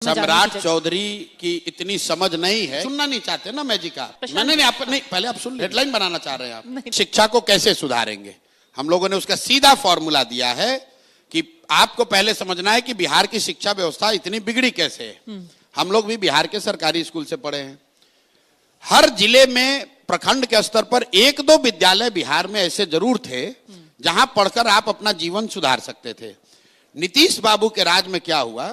सम्राट चौधरी की इतनी समझ नहीं है, सुनना नहीं चाहते ना मैजिक आप। मैंने नहीं, पहले आप सुन, हेडलाइन बनाना चाह रहे हैं आप। शिक्षा को कैसे सुधारेंगे, हम लोगों ने उसका सीधा फॉर्मूला दिया है कि आपको पहले समझना है कि बिहार की शिक्षा व्यवस्था इतनी बिगड़ी कैसे है। हम लोग भी बिहार के सरकारी स्कूल से पढ़े हैं। हर जिले में प्रखंड के स्तर पर एक दो विद्यालय बिहार में ऐसे जरूर थे जहां पढ़कर आप अपना जीवन सुधार सकते थे। नीतीश बाबू के राज में क्या हुआ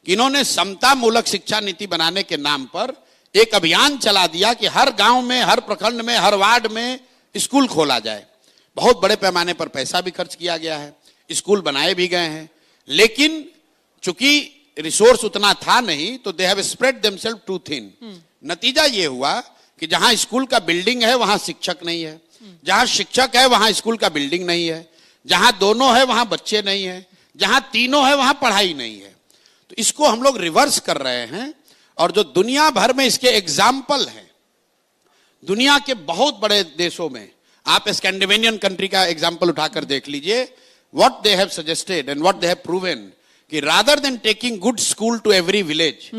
कि इन्होंने समता मूलक शिक्षा नीति बनाने के नाम पर एक अभियान चला दिया कि हर गांव में, हर प्रखंड में, हर वार्ड में स्कूल खोला जाए। बहुत बड़े पैमाने पर पैसा भी खर्च किया गया है, स्कूल बनाए भी गए हैं, लेकिन चूंकि रिसोर्स उतना था नहीं तो they have spread themselves too thin. नतीजा ये हुआ कि जहां स्कूल का बिल्डिंग है वहां शिक्षक नहीं है, जहां शिक्षक है वहां स्कूल का बिल्डिंग नहीं है, जहां दोनों है वहां बच्चे नहीं है, जहां तीनों है वहां पढ़ाई नहीं है। तो इसको हम लोग रिवर्स कर रहे हैं और जो दुनिया भर में इसके एग्जाम्पल हैं, दुनिया के बहुत बड़े देशों में आप स्कैंडिनेवियन कंट्री का एग्जाम्पल उठाकर देख लीजिए, what they have suggested and what they have proven कि rather than taking good school to every village,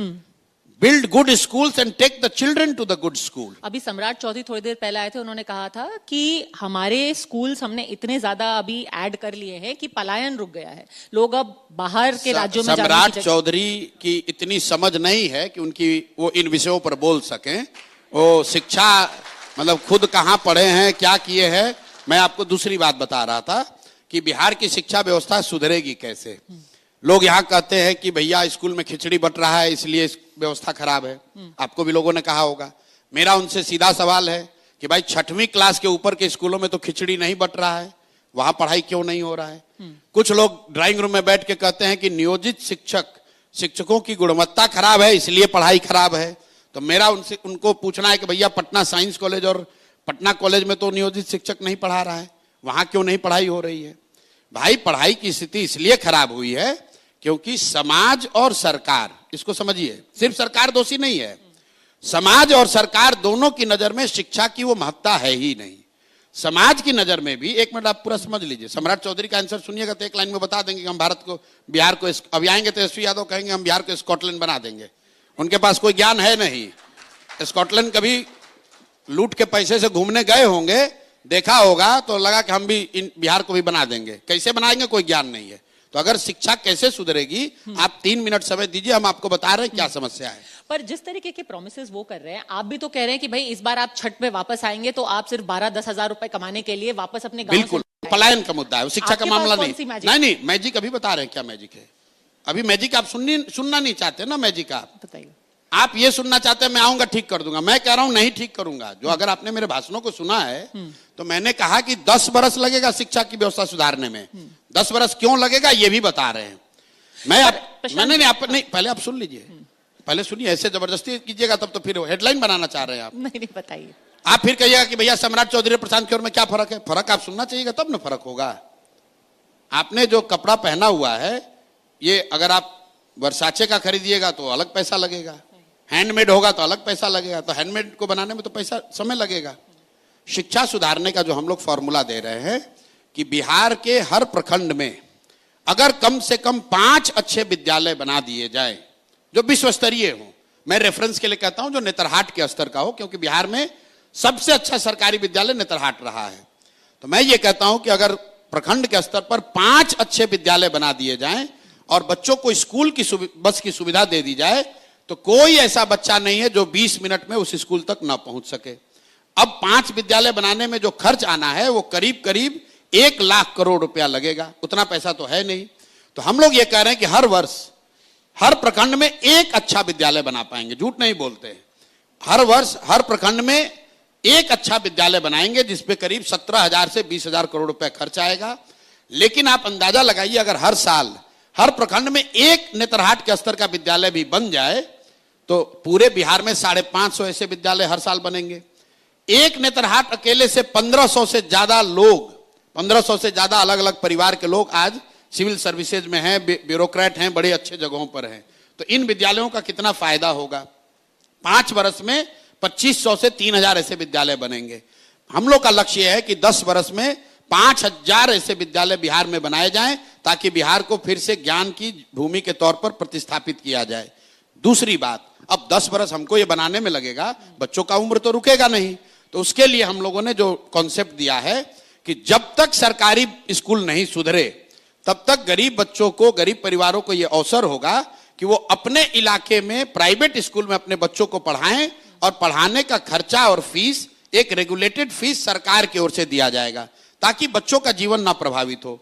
build good schools and take the children to the good school. अभी सम्राट चौधरी थोड़ी देर पहले आए थे, उन्होंने कहा था कि हमारे स्कूल्स हमने इतने ज्यादा अभी ऐड कर लिए हैं कि पलायन रुक गया है, लोग अब बाहर के राज्यों में। सम्राट चौधरी की इतनी समझ नहीं है कि उनकी वो इन विषयों पर बोल सकें। वो शिक्षा मतलब खुद कहां पढ़े हैं, क्या किए हैं। मैं आपको दूसरी बात बता रहा था कि बिहार की शिक्षा व्यवस्था सुधरेगी कैसे। लोग यहाँ कहते हैं कि भैया स्कूल में खिचड़ी बट रहा है इसलिए व्यवस्था खराब है, आपको भी लोगों ने कहा होगा। मेरा उनसे सीधा सवाल है कि भाई 6वीं क्लास के ऊपर के स्कूलों में तो खिचड़ी नहीं बट रहा है, वहां पढ़ाई क्यों नहीं हो रहा है। कुछ लोग ड्राइंग रूम में बैठ के कहते हैं कि नियोजित शिक्षकों की गुणवत्ता खराब है इसलिए पढ़ाई खराब है। तो मेरा उनको पूछना है कि भैया पटना साइंस कॉलेज और पटना कॉलेज में तो नियोजित शिक्षक नहीं पढ़ा रहा है, वहां क्यों नहीं पढ़ाई हो रही है। भाई पढ़ाई की स्थिति इसलिए खराब हुई है क्योंकि समाज और सरकार, इसको समझिए, सिर्फ सरकार दोषी नहीं है, समाज और सरकार दोनों की नजर में शिक्षा की वो महत्ता है ही नहीं। समाज की नजर में भी, एक मिनट आप पूरा समझ लीजिए, सम्राट चौधरी का आंसर सुनिएगा तो एक लाइन में बता देंगे कि हम भारत को, बिहार को, अभी आएंगे तो तेजस्वी यादव कहेंगे हम बिहार को स्कॉटलैंड बना देंगे। उनके पास कोई ज्ञान है नहीं। स्कॉटलैंड कभी लूट के पैसे से घूमने गए होंगे, देखा होगा तो लगा कि हम भी बिहार को भी बना देंगे। कैसे बनाएंगे कोई ज्ञान नहीं है। तो अगर शिक्षा कैसे सुधरेगी, आप 3 मिनट समय दीजिए, हम आपको बता रहे हैं क्या समस्या है। पर जिस तरीके के प्रोमिसेस वो कर रहे हैं, आप भी तो कह रहे हैं कि भाई इस बार आप छठ पे वापस आएंगे तो आप सिर्फ 12-10 हजार रुपए कमाने के लिए वापस अपने गांव। बिल्कुल पलायन का मुद्दा है, शिक्षा का मामला नहीं। मैजिक अभी बता रहे हैं क्या मैजिक है। अभी मैजिक आप सुनना नहीं चाहते ना। मैजिक आप बताइए, आप ये सुनना चाहते हैं मैं आऊंगा ठीक कर दूंगा। मैं कह रहा हूं नहीं ठीक करूंगा। जो अगर आपने मेरे भाषणों को सुना है तो मैंने कहा कि 10 बरस लगेगा शिक्षा की व्यवस्था सुधारने में। 10 बरस क्यों लगेगा ये भी बता रहे हैं। मैंने नहीं, पहले आप सुन लीजिए, पहले सुनिए, ऐसे जबरदस्ती कीजिएगा तब तो फिर हेडलाइन बनाना चाह रहे हैं आप। नहीं बताइए, आप फिर कहिएगा कि भैया सम्राट चौधरी प्रशांत किशोर में क्या फर्क है। फर्क आप सुनना चाहिएगा तब ना फर्क होगा। आपने जो कपड़ा पहना हुआ है ये अगर आप वर्साचे का खरीदिएगा तो अलग पैसा लगेगा, हैंडमेड होगा तो अलग पैसा लगेगा। तो हैंडमेड को बनाने में तो पैसा समय लगेगा। शिक्षा सुधारने का जो हम लोग फॉर्मूला दे रहे हैं कि बिहार के हर प्रखंड में अगर कम से कम 5 अच्छे विद्यालय बना दिए जाए जो विश्व स्तरीय हो। मैं रेफरेंस के लिए कहता हूं जो नेतरहाट के स्तर का हो, क्योंकि बिहार में सबसे अच्छा सरकारी विद्यालय नेतरहाट रहा है। तो मैं ये कहता हूं कि अगर प्रखंड के स्तर पर 5 अच्छे विद्यालय बना दिए जाएं और बच्चों को स्कूल की बस की सुविधा दे दी जाए तो कोई ऐसा बच्चा नहीं है जो 20 मिनट में उस स्कूल तक ना पहुंच सके। अब 5 विद्यालय बनाने में जो खर्च आना है वो करीब करीब 1 लाख करोड़ रुपया लगेगा। उतना पैसा तो है नहीं। तो हम लोग ये कह रहे हैं कि हर वर्ष हर प्रखंड में एक अच्छा विद्यालय बना पाएंगे, झूठ नहीं बोलते। हर वर्ष हर प्रखंड में एक अच्छा विद्यालय बनाएंगे जिसपे करीब 17,000 से 20,000 करोड़ रुपए खर्च आएगा। लेकिन आप अंदाजा लगाइए अगर हर साल हर प्रखंड में एक नेतरहाट के स्तर का विद्यालय भी बन जाए तो पूरे बिहार में 550 ऐसे विद्यालय हर साल बनेंगे। एक नेतरहाट अकेले से 1500 से ज्यादा लोग, 1500 से ज्यादा अलग अलग परिवार के लोग आज सिविल सर्विसेज में हैं, ब्यूरोक्रेट हैं, बड़े अच्छे जगहों पर हैं। तो इन विद्यालयों का कितना फायदा होगा। 5 वर्ष में 2500 से 3000 ऐसे विद्यालय बनेंगे। हम लोग का लक्ष्य है कि 10 वर्ष में 5000 ऐसे विद्यालय बिहार में बनाए जाएं ताकि बिहार को फिर से ज्ञान की भूमि के तौर पर प्रतिस्थापित किया जाए। दूसरी बात, अब 10 बरस हमको ये बनाने में लगेगा, बच्चों का उम्र तो रुकेगा नहीं। तो उसके लिए हम लोगों ने जो कॉन्सेप्ट दिया है कि जब तक सरकारी स्कूल नहीं सुधरे तब तक गरीब बच्चों को, गरीब परिवारों को यह अवसर होगा कि वो अपने इलाके में प्राइवेट स्कूल में अपने बच्चों को पढ़ाएं, और पढ़ाने का खर्चा और फीस एक रेगुलेटेड फीस सरकार की ओर से दिया जाएगा, ताकि बच्चों का जीवन ना प्रभावित हो।